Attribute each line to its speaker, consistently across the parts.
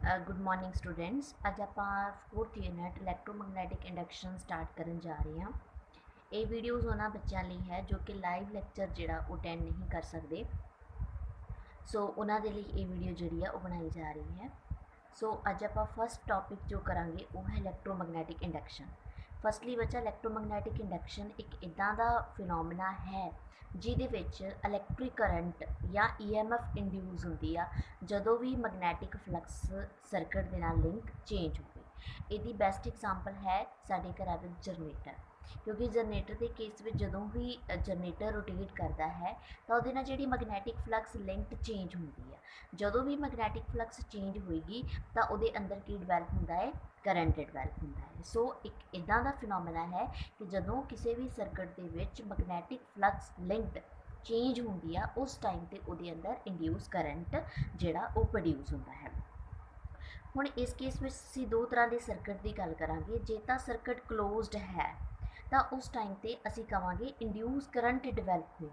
Speaker 1: Good morning students. अज आप 4th unit इलैक्ट्रोमैग्नेटिक induction start करन जा रहे हैं। ये वीडियोज़ उन्होंने बच्चों लिए है जो कि लाइव लैक्चर जोड़ा अटेंड नहीं कर सकते। सो उन्होंने लिए ये वीडियो जी है बनाई जा रही है। सो अज आप फस्ट टॉपिक जो करांगे वो है इलैक्ट्रोमैग्नेटिक इंडक्शन। फस्टली बच्चा इलैक्ट्रोमैग्नेटिक इंडक्शन एक इदा का फिनोमिना है जिहदे विच इलैक्ट्रिक करंट या EMF इंड्यूस होंदी आ जदों भी मैगनैटिक फ्लक्स सर्किट दे नाल लिंक चेंज होवे। इहदी बेस्ट एग्जांपल है साडे घरां विच जनरेटर, क्योंकि जनरेटर के केस में जदों भी जनरेटर रोटेट करता है तो वो जी मैगनैटिक फ्लक्स लिंक चेंज होती है। जदों भी मैगनैटिक फ्लक्स चेंज होएगी तो वो अंदर की डिवेलप होता है, करंट डिवेलप होता है। सो एक इदा का फिनोमिना है कि जदों किसी भी सर्किट के मैगनैटिक फ्लक्स लिंक चेंज होती है उस टाइम पर वो अंदर इंड्यूस करंट जोड़ा वो प्रोड्यूस होता है। हुण इस केस में असीं दो तरह के सर्किट की गल करांगे। जे तां सर्किट क्लोज्ड है तो उस टाइम पर असीं कहांगे इंड्यूस करंट डिवेलप होया,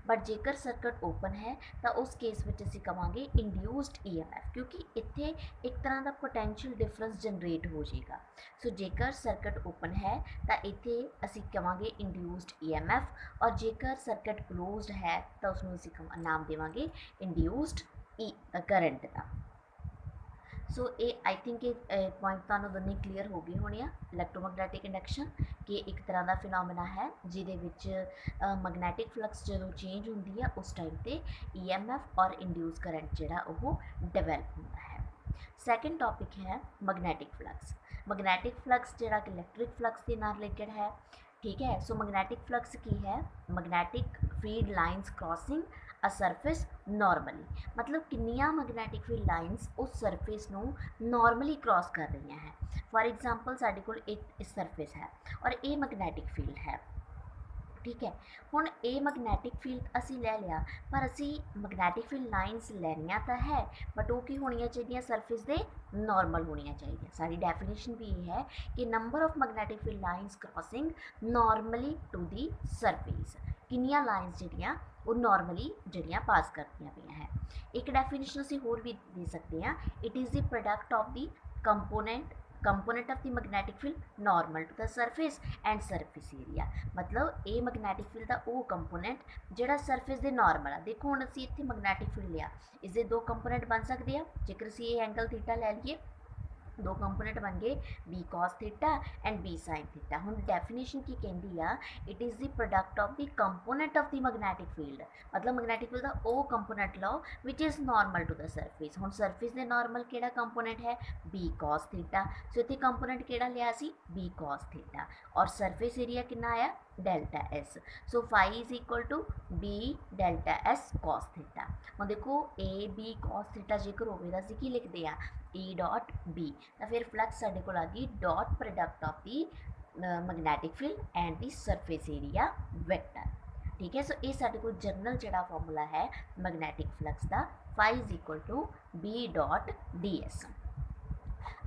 Speaker 1: बट जेकर सर्किट ओपन है तो उस केस में असीं कहांगे इंड्यूस्ड EMF, क्योंकि इत्थे एक तरह का पोटेंशियल डिफरेंस जनरेट हो जाएगा। सो जेकर सर्किट ओपन है तो इत्थे असीं कहांगे इंड्यूस्ड EMF, और जेकर सर्किट क्लोज्ड है तो उसनूं असीं नाम देवांगे इंड्यूस्ड करंट का। सो ये आई थिंक ये पॉइंट तुहानूं दोनों क्लीयर हो गए होने। इलैक्ट्रोमैग्नेटिक इंडक्शन कि एक तरह का फिनोमिना है जिहदे विच मैगनैटिक फ्लक्स जो चेंज होंदी है उस टाइम पे EMF और इंड्यूस करंट जिहड़ा वो डिवेलप होता है। सैकेंड टॉपिक है मैगनैटिक फ्लक्स। मैगनैटिक फ्लक्स जिहड़ा कि इलैक्ट्रिक फ्लक्स के नाल रिलेटेड है, ठीक है। सो मैगनैटिक फ्लक्स की है? Magnetic field lines crossing a surface normally, मतलब कितनियाँ मैगनैटिक फील्ड लाइन्स उस सरफेस नू नॉर्मली क्रॉस कर रही हैं। फॉर एग्जाम्पल साडे कोल एक सरफेस है और ये मैगनैटिक फील्ड है, ठीक है। हुण ये मैगनैटिक फील्ड असी ले लिया, पर असी मैगनैटिक फील्ड लाइन्स लैनिया तो है बट वो की होनी चाहिए सरफेस दे नॉर्मल होनी चाहिए। सारी डेफिनेशन भी ये है कि number of magnetic field lines crossing normally to the surface. किनिया लाइन्स जड़ियाँ वो नॉर्मली जड़ियाँ पास करती पे हैं। एक डेफिनेशन असी होर भी दे सकते हैं, it is the product of the component of the magnetic field normal to the surface and surface area. मतलब ये मैगनैटिक फील्ड का वो कंपोनेंट जोड़ा सरफेस के नॉर्मल है। देखो हम असी इत्थे मैगनैटिक फील्ड लिया, इसके दो कंपोनेंट बन सकते हैं। जेकर असी ये एंगल थीटा लै लीए, दो कंपोनेंट बन गए B cos theta and B sin theta. हुण डेफिनेशन की कहती है, it is the product of the component of the magnetic field. मतलब मैगनैटिक फील्ड का वो कंपोनेंट लो which is normal to the surface. हुण सरफेस के नॉर्मल केड़ा कंपोनेंट है? B cos theta. सो इत्थे कंपोनेंट केड़ा लिया सी? B cos theta. और सरफेस एरिया कितना आया? Delta S। So phi is equal to B delta S cos theta. हुण देखो A B cos थीटा जेकर होवे तां असीं की लिखदे आ? E dot B। तो फिर फ्लक्स साडे कोल आ गई dot product of the magnetic field and the surface area vector, ठीक है। सो ये साडे कोल जनरल जिहड़ा फॉर्मूला है मैगनैटिक फ्लक्स का, phi is equal to B dot DS।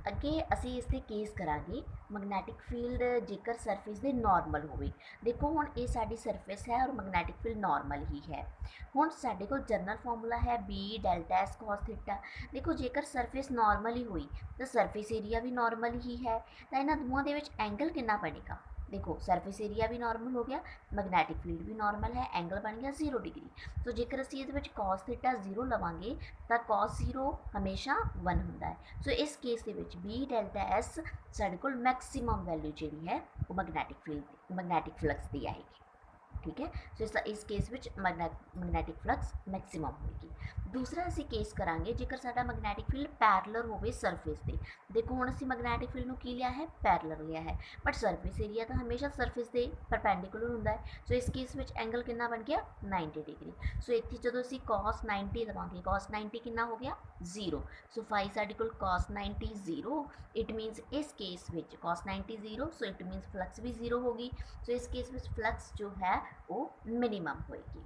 Speaker 1: अगे असी इसके केस करांगे मैगनैटिक फील्ड जेकर सरफेस दे नॉर्मल होवे। देखो हुण ये साडी सरफेस है और मैगनैटिक फील्ड नॉर्मल ही है। हुण साडे कोल जनरल फॉर्मूला है B delta S cos theta. देखो जेकर सरफेस नॉर्मल ही हुई तो सरफेस एरिया भी नॉर्मल ही है, तो इन्हां दोवां दे विच एंगल कितना बनेगा? देखो सरफेस एरिया भी नॉर्मल हो गया, मैगनैटिक फील्ड भी नॉर्मल है, एंगल बन गया 0 डिग्री। तो जेकर असीं इहदे विच cos थीटा 0 लवांगे तो cos 0 हमेशा 1 होंदा है। सो इस केस दे विच B डेल्टा S साडे कोल मैक्सिमम वैल्यू जिहड़ी है वो मैगनैटिक फ्लक्स दी आएगी, ठीक है। सो इस case which magnetic flux maximum होगी। दूसरा असी केस करांगे जेकर साडा मैगनैटिक फील्ड पैरलर होवे सरफेस दे। देखो हुण असी मैगनैटिक फील्ड नूं की लिया है? पैरलर लिया है, बट सरफेस एरिया तो हमेशा सरफेस दे परपेंडिकुलर होंदा है। सो इस केस विच एंगल कितना बन गया? 90 डिग्री। सो इत्थे जदों असी cos 90 लवांगे, cos 90 कितना हो गया? 0। सो फाई साडे कोल cos 90 0। इट मीनस इस case which cos 90 0, so it मीनस flux भी 0 होगी। सो इस केस विच फ्लक्स जो है वो मिनिमम होएगी,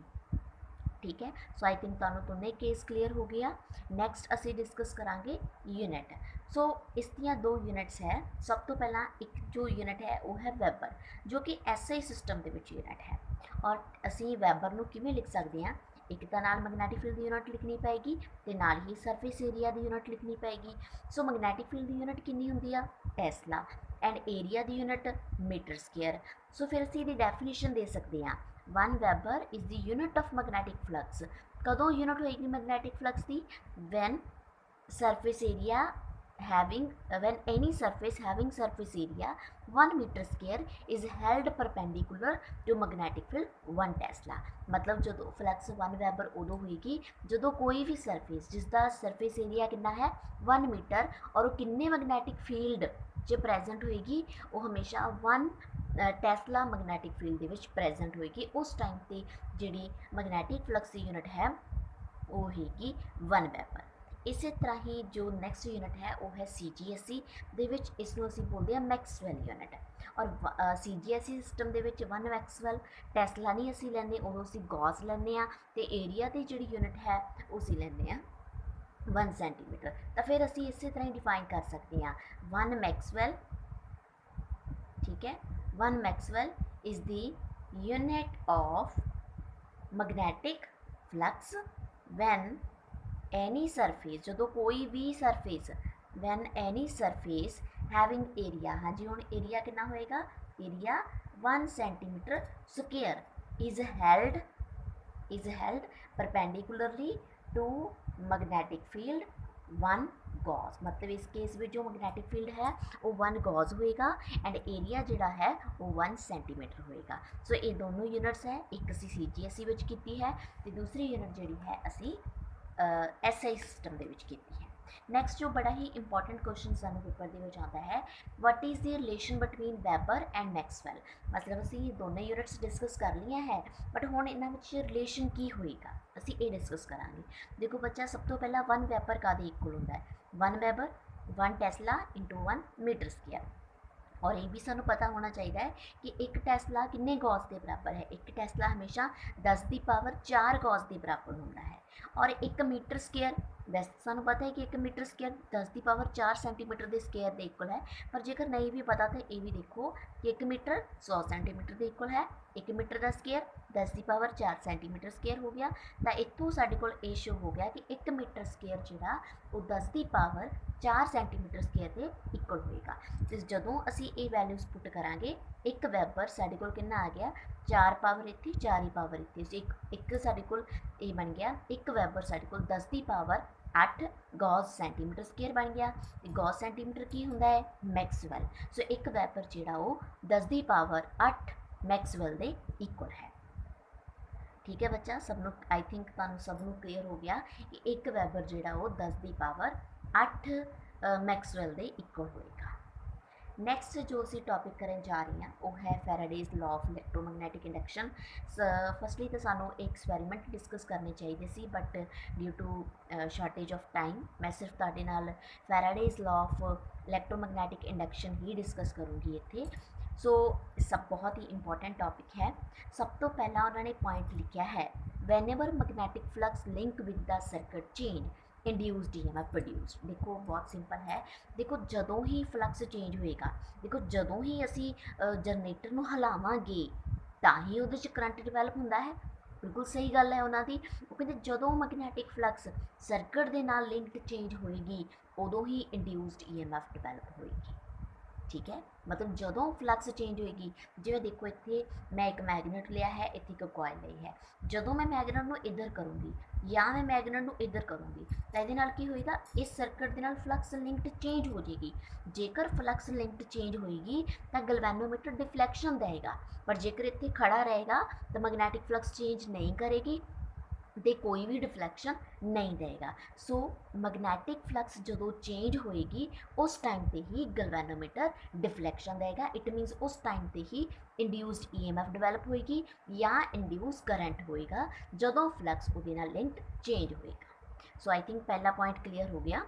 Speaker 1: ठीक है। सो आई थिंक तुहानूं दोनों केस क्लीयर हो गया। नैक्सट असी डिस्कस करांगे यूनिट। सो इस दियां दो यूनिट्स है। सब तो पहला एक जो यूनिट है वो है वेबर, जो कि SI सिस्टम के यूनिट है। और असी वेबर नूं किवें लिख सकते हैं? एक तो नाल मैगनैटिक फील्ड की यूनिट लिखनी पेगी तो नाल ही सरफेस एरिया की यूनिट लिखनी पेगी। सो मैगनैटिक फील्ड की यूनिट कितनी होंगी आ टेस्ला एंड एरिया की यूनिट मीटर स्केयर। सो फिर असीं इहदी डेफिनेशन दे सकते हैं 1 weber is the unit of magnetic flux. कदों यूनिट होएगी मैगनैटिक फ्लक्स की van surface area having when any surface having surface area 1 meter square is held perpendicular to magnetic field 1 Tesla. मतलब जो flux 1 weber उदों होएगी जो कोई भी सरफेस जिसका सरफेस एरिया कितना है 1 मीटर और वो किन्ने मैगनैटिक फील्ड च प्रेजेंट होएगी वो हमेशा 1 टेस्ला मैगनैटिक फील्ड दे विच प्रेजेंट होएगी। उस टाइम ते जिहड़ी मैगनैटिक फ्लक्स की यूनिट है वो होएगी 1 वेबर। इस तरह ही जो नैक्सट यूनिट है वो है CGSE दे विच इसनूं असीं बोलते हैं मैक्सवैल यूनिट। और CGSE सिस्टम दे विच 1 मैक्सवैल टेस्ला नहीं असीं लैंदे उदों असीं गॉस लैंदे आ ते एरिया दी जिहड़ी यूनिट है वो असीं लैंदे आ 1 सेंटीमीटर। तो फिर असीं इस तरह ही डिफाइन कर सकते हैं 1 मैक्सवैल, ठीक है, 1 Maxwell is the unit of magnetic flux when any surface जो कोई भी surface when any surface having area, हाँ जी, हुण एरिया कितना होएगा area 1 centimetre square is held perpendicularly to magnetic field 1 gauss. मतलब इस केस में जो मैगनैटिक फील्ड है वो 1 गॉस होएगा एंड एरिया जिहड़ा है वो 1 सेंटीमीटर होएगा। सो ये दोनों यूनिट्स है, एक असीं CGSE विच कीती है तो दूसरी यूनिट जिहड़ी है असीं SI सिस्टम दे विच कीती है। नैक्सट जो बड़ा ही इंपॉर्टेंट क्वेश्चन सानू पेपर दे विच आता है what is the relation between Weber and Maxwell. मतलब असीं दोनों यूनिट्स डिस्कस कर लिया है बट हुण इन्हां विच रिलेशन की होएगा असीं ये डिस्कस करांगे। देखो बच्चा सब तो पहला 1 वेबर कादे इक्वल हुंदा है 1 weber 1 tesla into 1 meter square. और ये भी सानू पता होना चाहिए कि एक टेस्ला किन्ने गॉस के बराबर है, एक टेस्ला हमेशा 10 की पावर 4 गॉस के बराबर होता है। और 1 मीटर स्केयर वैसे सानू पता है कि 1 मीटर स्केयर 10 की पावर 4 सेंटीमीटर के स्केयर के इक्वल है, पर जेकर नहीं भी पता तो ये भी देखो कि 1 मीटर 100 सेंटीमीटर के इक्वल है। 1 मीटर का स्केयर 10 की पावर 4 सेंटीमीटर स्केयर हो गया। तो इतों साडे कोल ये शो हो गया कि 1 मीटर स्केयर जिहड़ा वो 10 की पावर 4 सेंटीमीटर स्केयर के इक्वल होएगा। तो जदों असीं ये वैल्यूज़ पुट करांगे 1 वेबर साडे कोल कितना आ गया 4 पावर इत्थे 4 ही पावर इत्थे एक साडे कोल ये बन गया 1 वेबर साडे कोल 10 की पावर 8 गॉस सेंटीमीटर स्केयर बन गया। गॉस सेंटीमीटर की होंदा है मैक्सवैल। सो 1 वेबर जिहड़ा वो 10 की पावर 8 मैक्सवैल दे इक्वल है। ठीक है बच्चा, सबनों आई थिंक तुहानूं सबनों क्लीयर हो गया कि 1 वेबर जिहड़ा वो 10 की पावर 8 मैक्सवैल दे इक्वल होएगा। नैक्सट जो असी टॉपिक करन जा रहे हैं वो है Faraday's law of electromagnetic induction. Firstly तो सानू एक एक्सपैरीमेंट डिस्कस करने चाहिए सी but due to shortage of time मैं सिर्फ तुहाडे नाल Faraday's law of electromagnetic induction ही डिस्कस करूँगी इत्थे। सो सब बहुत ही इंपॉर्टेंट टॉपिक है। सब तो पहला उन्होंने पॉइंट लिखा है whenever magnetic flux link with the circuit change induced EMF produced. देखो बहुत सिंपल है, देखो जदों ही फ्लक्स चेंज होएगा, देखो जदों ही असी जनरेटर नूं हिलावांगे तां ही उहदे च करंट डिवेलप हुंदा है। बिल्कुल सही गल है उन्हां दी। वो कहते जदों मैगनैटिक फ्लक्स सर्किट दे नाल लिंक्ड चेंज होएगी उदों ही इंड्यूस्ड EMF डिवेलप होएगी। ठीक है, मतलब जदों फ्लक्स चेंज होएगी जिवें देखो इत्थे मैं एक मैगनेट लिया है, इत्थे एक कॉइल लई है। जदों मैं मैगनेट नूं इधर करूँगी या मैं मैगनेट नूं इधर करूँगी तो इहदे नाल की होएगा इस सर्किट दे नाल फ्लक्स लिंक्ड चेंज हो जाएगी। जेकर फ्लक्स लिंक्ड चेंज होएगी तो गैल्वेनोमीटर डिफ्लैक्शन देगा, पर जेकर इत्थे खड़ा रहेगा तो मैगनैटिक फ्लक्स चेंज नहीं करेगी तो कोई भी डिफ्लैक्शन नहीं देगा। सो मैगनैटिक फ्लक्स जो चेंज होएगी उस टाइम पे ही गैल्वेनोमीटर डिफ्लैक्शन देगा। इट मीनस उस टाइम पे ही इंड्यूस्ड EMF डिवेलप होएगी या इंड्यूस करंट होएगा जदों फ्लक्स उहदे नाल लिंक्ड चेंज होएगा। सो आई थिंक पहला पॉइंट क्लीयर हो गया।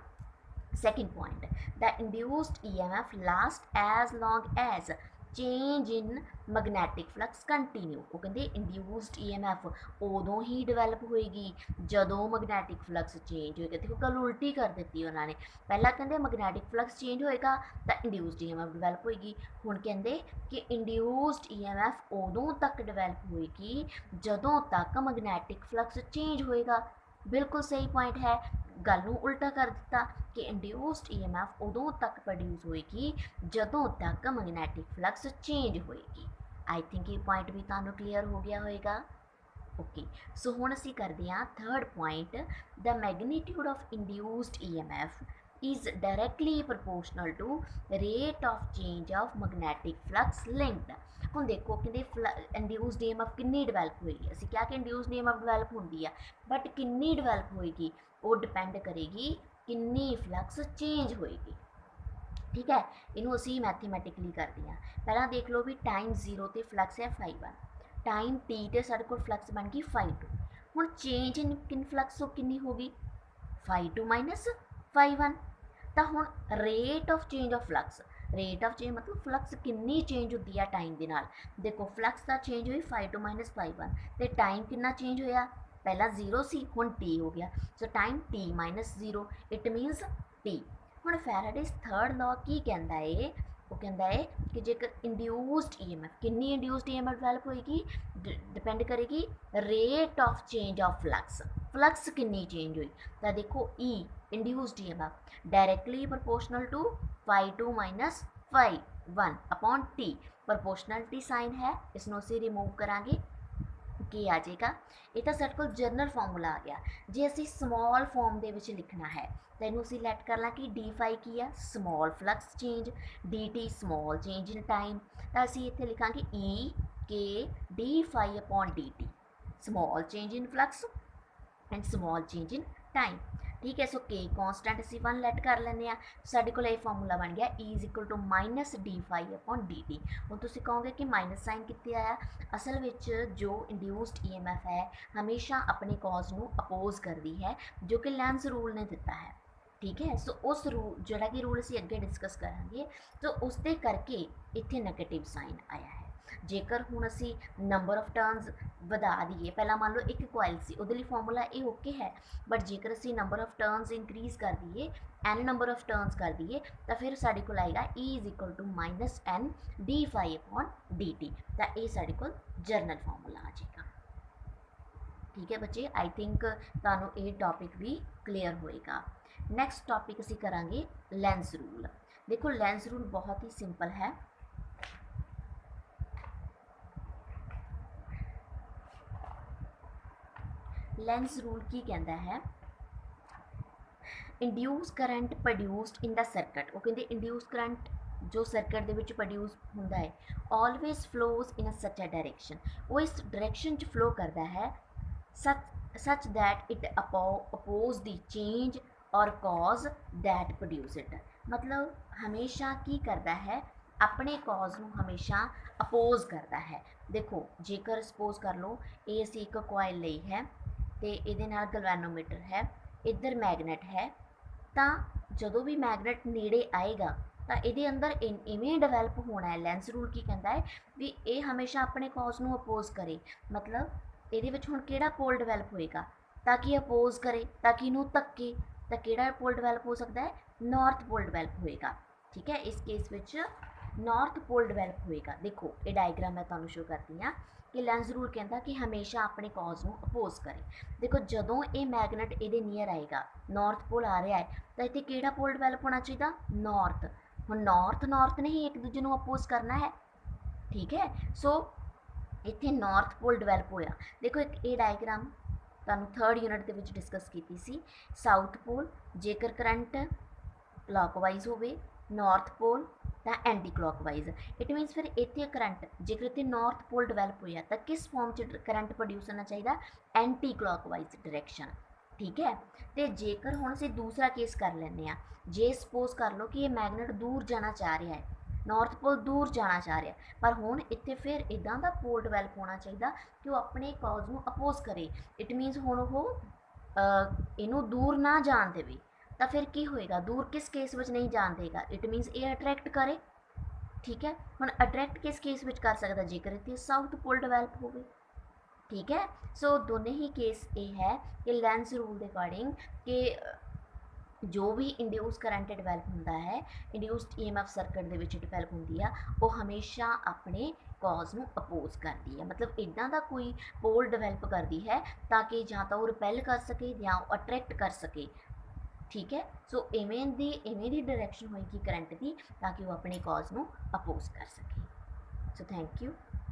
Speaker 1: Second point, the induced EMF lasts as long as change in magnetic flux continue. ਉਹ ਕਹਿੰਦੇ ਇੰਡਿਊਸਡ EMF ਉਦੋਂ ਹੀ ਡਿਵੈਲਪ ਹੋਏਗੀ ਜਦੋਂ ਮੈਗਨੈਟਿਕ ਫਲਕਸ ਚੇਂਜ ਹੋਏਗਾ। ਦੇਖੋ ਗੱਲ ਉਲਟੀ ਕਰ ਦਿੱਤੀ ਉਹਨਾਂ ਨੇ, ਪਹਿਲਾਂ ਕਹਿੰਦੇ ਮੈਗਨੈਟਿਕ ਫਲਕਸ ਚੇਂਜ ਹੋਏਗਾ ਤਾਂ ਇੰਡਿਊਸਡ EMF ਡਿਵੈਲਪ ਹੋਏਗੀ, ਹੁਣ ਕਹਿੰਦੇ ਕਿ ਇੰਡਿਊਸਡ EMF ਉਦੋਂ ਤੱਕ ਡਿਵੈਲਪ ਹੋਏਗੀ ਜਦੋਂ ਤੱਕ ਮੈਗਨੈਟਿਕ ਫਲਕਸ ਚੇਂਜ ਹੋਏਗਾ। ਬਿਲਕੁਲ ਸਹੀ ਪੁਆਇੰਟ ਹੈ, ਗੱਲ ਨੂੰ ਉਲਟਾ ਕਰ ਦਿੱਤਾ ਕਿ ਇੰਡਿਊਸਡ EMF ਉਦੋਂ ਤੱਕ ਪ੍ਰੋਡਿਊਸ ਹੋਏਗੀ ਜਦੋਂ ਤੱਕ ਮੈਗਨੈਟਿਕ ਫਲਕਸ ਚੇਂਜ ਹੋਏਗੀ। ਆਈ ਥਿੰਕ ਇਹ ਪੁਆਇੰਟ ਵੀ ਤੁਹਾਨੂੰ ਕਲੀਅਰ ਹੋ ਗਿਆ ਹੋਏਗਾ। ਓਕੇ, ਸੋ ਹੁਣ ਅਸੀਂ ਕਰਦੇ ਹਾਂ third point, the magnitude of induced EMF is directly proportional to rate of change of magnetic flux linked। ਹੁਣ ਦੇਖੋ ਕਹਿੰਦੇ ਇੰਡਿਊਸਡ EMF ਕਿੰਨੀ ਡਿਵੈਲਪ ਹੋਏਗੀ, ਅਸੀਂ ਕਿਹਾ ਕਿ ਇੰਡਿਊਸਡ EMF ਡਿਵੈਲਪ ਹੁੰਦੀ ਆ, ਬਟ ਕਿੰਨੀ ਡਿਵੈਲਪ ਹੋਏਗੀ ਉਹ ਡਿਪੈਂਡ ਕਰੇਗੀ ਕਿੰਨੀ ਫਲਕਸ ਚੇਂਜ ਹੋਏਗੀ। ਠੀਕ ਹੈ, ਇਹਨੂੰ ਅਸੀਂ ਮੈਥੀਮੈਟਿਕਲੀ ਕਰਦੇ ਹਾਂ। ਪਹਿਲਾਂ ਦੇਖ ਲਓ ਵੀ ਟਾਈਮ 0 ਤੇ ਫਲਕਸ ਹੈ φ1, ਟਾਈਮ t ਤੇ ਸਾਡੇ ਕੋਲ ਫਲਕਸ ਬਣ ਗਈ φ2। ਹੁਣ ਚੇਂਜ ਇਨ ਫਲਕਸ ਕਿੰਨੀ ਹੋ ਗਈ φ2 ਮਾਈਨਸ φ1। ਤਾਂ ਹੁਣ rate of change of flux, rate of change ਮਤਲਬ ਫਲਕਸ ਕਿੰਨੀ ਚੇਂਜ ਹੁੰਦੀ ਆ ਟਾਈਮ ਦੇ ਨਾਲ। ਦੇਖੋ ਫਲਕਸ ਤਾਂ ਚੇਂਜ ਹੋਈ φ2 ਮਾਈਨਸ φ1 ਤੇ ਟਾਈਮ ਕਿੰਨਾ ਚੇਂਜ ਹੋਇਆ, ਪਹਿਲਾਂ 0 ਸੀ ਹੁਣ t ਹੋ ਗਿਆ, so time t minus 0 it means t। ਹੁਣ ਫੈਰਾਡੇਜ਼ ਥਰਡ ਲਾਅ ਕੀ ਕਹਿੰਦਾ ਹੈ, ਉਹ ਕਹਿੰਦਾ ਹੈ ਕਿ ਜੇਕਰ ਇੰਡਿਊਸਡ EMF ਕਿੰਨੀ ਇੰਡਿਊਸਡ EMF ਡਿਵੈਲਪ ਹੋਏਗੀ ਡਿਪੈਂਡ ਕਰੇਗੀ rate of change of flux, flux ਕਿੰਨੀ ਚੇਂਜ ਹੋਈ। ਤਾਂ ਦੇਖੋ E induced EMF directly proportional to φ2 minus φ1 upon t। Proportionality sign ਹੈ, ਇਸ ਨੂੰ ਅਸੀਂ ਰਿਮੂਵ ਕਰਾਂਗੇ, ਕੀ ਆ ਜਾਏਗਾ, ਇਹ ਤਾਂ ਸਾਡੇ ਕੋਲ ਜਨਰਲ ਫਾਰਮੂਲਾ ਆ ਗਿਆ। ਜੇ ਅਸੀਂ ਸਮਾਲ ਫਾਰਮ ਦੇ ਵਿੱਚ ਲਿਖਣਾ ਹੈ ਤਾਂ ਇਹਨੂੰ ਅਸੀਂ ਲੈਟ ਕਰ ਲਾਂ ਕਿ ਡੀ ਫਾਈ ਕੀ ਆ, small flux change, D T small change in time. ਤਾਂ ਅਸੀਂ ਇੱਥੇ ਲਿਖਾਂਗੇ E K D phi upon D T, small change in flux and small change in time. ਠੀਕ ਹੈ, ਸੋ ਕੇ ਕੌਂਸਟੈਂਟ ਅਸੀਂ 1 ਲੈਟ ਕਰ ਲੈਂਦੇ ਹਾਂ। ਸਾਡੇ ਕੋਲ ਇਹ ਫਾਰਮੂਲਾ ਬਣ ਗਿਆ E is equal to minus D phi upon D T. ਹੁਣ ਤੁਸੀਂ ਕਹੋਗੇ ਕਿ ਮਾਈਨਸ ਸਾਈਨ ਕਿੱਥੇ ਆਇਆ, ਅਸਲ ਵਿੱਚ ਜੋ ਇੰਡਿਊਸਡ EMF ਹੈ ਹਮੇਸ਼ਾ ਆਪਣੇ ਕੌਜ਼ ਨੂੰ ਅਪੋਜ਼ ਕਰਦੀ ਹੈ, ਜੋ ਕਿ ਲੈਂਜ਼ ਰੂਲ ਨੇ ਦਿੱਤਾ ਹੈ। ਠੀਕ ਹੈ, ਸੋ ਉਸ ਰੂਲ ਜਿਹੜਾ ਕਿ ਰੂਲ ਅਸੀਂ ਅੱਗੇ ਡਿਸਕਸ ਕਰਾਂਗੇ, ਸੋ ਉਸ ਦੇ ਕਰਕੇ ਇੱਥੇ ਨੈਗੇਟਿਵ ਸਾਈਨ ਆਇਆ ਹੈ। ਜੇਕਰ ਹੁਣ ਅਸੀਂ ਨੰਬਰ ਆਫ ਟਰਨਸ ਵਧਾ ਦਈਏ, ਪਹਿਲਾਂ ਮੰਨ ਲਓ ਇੱਕ ਕੋਇਲ ਸੀ ਉਹਦੇ ਲਈ ਫਾਰਮੂਲਾ ਇਹ ਓਕੇ ਹੈ, ਬਟ ਜੇਕਰ ਅਸੀਂ ਨੰਬਰ ਆਫ ਟਰਨਸ ਇੰਕਰੀਜ਼ ਕਰ ਦਈਏ, n ਨੰਬਰ ਆਫ ਟਰਨਸ ਕਰ ਦਈਏ, ਤਾਂ ਫਿਰ ਸਾਡੇ ਕੋਲ ਆਏਗਾ E is equal to minus n D phi upon D T. ਤਾਂ ਇਹ ਸਾਡੇ ਕੋਲ ਜਰਨਲ ਫਾਰਮੂਲਾ ਆ ਜਾਏਗਾ। ਠੀਕ ਹੈ ਬੱਚੇ, ਆਈ ਥਿੰਕ ਤੁਹਾਨੂੰ ਇਹ ਟੌਪਿਕ ਵੀ ਕਲੀਅਰ ਹੋਏਗਾ। ਨੈਕਸਟ ਟੌਪਿਕ ਅਸੀਂ ਕਰਾਂਗੇ ਲੈਂਜ਼ ਰੂਲ। ਦੇਖੋ ਲੈਂਜ਼ ਰੂਲ ਬਹੁਤ ਹੀ ਸਿੰਪਲ ਹੈ। ਲੈਂਜ਼ ਰੂਲ ਕੀ ਕਹਿੰਦਾ ਹੈ, ਇੰਡਿਊਸ ਕਰੰਟ ਪ੍ਰੋਡਿਊਸਡ ਇਨ ਦਾ ਸਰਕਟ। ਉਹ ਕਹਿੰਦੇ ਇੰਡਿਊਸ ਕਰੰਟ ਜੋ ਸਰਕਟ ਦੇ ਵਿੱਚ ਪ੍ਰੋਡਿਊਸ ਹੁੰਦਾ ਹੈ ਆਲਵੇਜ਼ ਫਲੋਜ਼ ਇਨ ਅ ਸੱਚ ਅ ਡਾਇਰੈਕਸ਼ਨ, ਉਹ ਇਸ ਡਾਇਰੈਕਸ਼ਨ 'ਚ ਫਲੋ ਕਰਦਾ ਹੈ such that it oppose the change or cause that produce it। मतलब हमेशा की करता है, अपने कॉज ਨੂੰ ਹਮੇਸ਼ਾ ਅਪੋਜ਼ ਕਰਦਾ ਹੈ। ਦੇਖੋ ਜੇਕਰ ਸਪੋਜ਼ ਕਰ ਲਓ ਇਹ ਅਸੀਂ ਇੱਕ ਕੋਇਲ ਲਈ ਹੈ ਤੇ ਇਹਦੇ ਨਾਲ ਗਲਵੈਨੋਮੀਟਰ ਹੈ, ਇੱਧਰ ਮੈਗਨੇਟ ਹੈ, ਤਾਂ ਜਦੋਂ ਵੀ ਮੈਗਨੇਟ ਨੇੜੇ ਆਏਗਾ ਤਾਂ ਇਹਦੇ ਅੰਦਰ ਇਵੇਂ ਡਿਵੈਲਪ ਹੋਣਾ ਹੈ। ਲੈਂਜ਼ ਰੂਲ ਕੀ ਕਹਿੰਦਾ ਹੈ ਵੀ ਇਹ ਹਮੇਸ਼ਾ ਆਪਣੇ ਕੌਜ਼ ਨੂੰ ਅਪੋਜ਼ ਕਰੇ, ਮਤਲਬ ਇਹਦੇ ਵਿੱਚ ਹੁਣ ਕਿਹੜਾ ਪੋਲ ਡਿਵੈਲਪ ਹੋਏਗਾ ਤਾਂ ਕਿ ਅਪੋਜ਼ ਕਰੇ, ਤਾਂ ਕਿ ਇਹਨੂੰ ਧੱਕੇ, ਤਾਂ ਕਿਹੜਾ ਪੋਲ ਡਿਵੈਲਪ ਹੋ ਸਕਦਾ ਹੈ, ਨਾਰਥ ਪੋਲ ਡਿਵੈਲਪ ਹੋਏਗਾ। ਠੀਕ ਹੈ, ਇਸ ਕੇਸ ਵਿੱਚ ਨਾਰਥ ਪੋਲ ਡਿਵੈਲਪ ਹੋਏਗਾ। ਦੇਖੋ ਇਹ ਡਾਇਗਰਾਮ ਮੈਂ ਤੁਹਾਨੂੰ ਸ਼ੋ ਕਰਦੀ ਹਾਂ ਕਿ ਲੈਂਜ਼ ਰੂਲ ਕਹਿੰਦਾ ਕਿ ਹਮੇਸ਼ਾ ਆਪਣੇ ਕੌਜ਼ ਨੂੰ ਅਪੋਜ਼ ਕਰੇ। ਦੇਖੋ ਜਦੋਂ ਇਹ ਮੈਗਨੇਟ ਇਹਦੇ ਨੀਅਰ ਆਏਗਾ, ਨਾਰਥ ਪੋਲ ਆ ਰਿਹਾ ਹੈ, ਤਾਂ ਇੱਥੇ ਕਿਹੜਾ ਪੋਲ ਡਿਵੈਲਪ ਹੋਣਾ ਚਾਹੀਦਾ, ਨਾਰਥ। ਹੁਣ ਨਾਰਥ ਨੇ ਹੀ ਇੱਕ ਦੂਜੇ ਨੂੰ ਅਪੋਜ਼ ਕਰਨਾ ਹੈ। ਠੀਕ ਹੈ, ਸੋ ਇੱਥੇ ਨਾਰਥ ਪੋਲ ਡਿਵੈਲਪ ਹੋਇਆ। ਦੇਖੋ ਇੱਕ ਇਹ ਡਾਇਗਰਾਮ ਤੁਹਾਨੂੰ ਥਰਡ ਯੂਨਿਟ ਦੇ ਵਿੱਚ ਡਿਸਕਸ ਕੀਤੀ ਸੀ। ਸਾਊਥ ਪੋਲ ਜੇਕਰ ਕਰੰਟ ਕਲੌਕਵਾਈਜ਼ ਹੋਵੇ, ਨਾਰਥ ਪੋਲ ਤਾਂ ਐਂਟੀ ਕਲੌਕਵਾਈਜ਼। ਇਟ ਮੀਨਸ ਫਿਰ ਇੱਥੇ ਕਰੰਟ ਜੇਕਰ ਇੱਥੇ ਨਾਰਥ ਪੋਲ ਡਿਵੈਲਪ ਹੋਇਆ ਤਾਂ ਕਿਸ ਫਾਰਮ 'ਚ ਕਰੰਟ ਪ੍ਰੋਡਿਊਸ ਹੋਣਾ ਚਾਹੀਦਾ, ਐਂਟੀ ਕਲੌਕਵਾਈਜ਼ ਡਾਇਰੈਕਸ਼ਨ। ਠੀਕ ਹੈ, ਤੇ ਜੇਕਰ ਹੁਣ ਅਸੀਂ ਦੂਸਰਾ ਕੇਸ ਕਰ ਲੈਂਦੇ ਹਾਂ, ਜੇ ਸਪੋਜ਼ ਕਰ ਲਓ ਕਿ ਇਹ ਮੈਗਨੇਟ ਦੂਰ ਜਾਣਾ ਚਾਹ ਰਿਹਾ ਹੈ, ਨਾਰਥ ਪੋਲ ਦੂਰ ਜਾਣਾ ਚਾਹ ਰਿਹਾ, ਪਰ ਹੁਣ ਇੱਥੇ ਫਿਰ ਇੱਦਾਂ ਦਾ ਪੋਲ ਡਿਵੈਲਪ ਹੋਣਾ ਚਾਹੀਦਾ ਕਿ ਉਹ ਆਪਣੇ ਕੌਜ਼ ਨੂੰ ਅਪੋਜ਼ ਕਰੇ। ਇਟ ਮੀਨਸ ਹੁਣ ਉਹ ਇਹਨੂੰ ਦੂਰ ਨਾ ਜਾਣ ਦੇਵੇ, ਤਾਂ ਫਿਰ ਕੀ ਹੋਏਗਾ, ਦੂਰ ਕਿਸ ਕੇਸ ਵਿੱਚ ਨਹੀਂ ਜਾਣ ਦੇਗਾ, ਇਟ ਮੀਨਸ ਇਹ ਅਟਰੈਕਟ ਕਰੇ। ठीक है। हुण अट्रैक्ट किस केस विच कर सकदा जेकर इत्थे साउथ पोल डिवेलप होवे, ठीक है। सो दोनों ही केस ये है कि लेंस रूल के अकॉर्डिंग कि जो भी इंड्यूस करंट डिवेलप होंदा है, इंड्यूस्ड ईएमएफ सर्किट दे विच डिवेलप होंदी आ, वो हमेशा अपने कॉज नूं अपोज करती है, मतलब इदां दा कोई पोल डिवेलप करती है ताकि जां तां वो रिपेल कर सके या अट्रैक्ट कर सके, ठीक है। सो इवें दी डायरैक्शन होएगी करंट की ताकि वो अपने कॉज नूं अपोज कर सके। So thank you.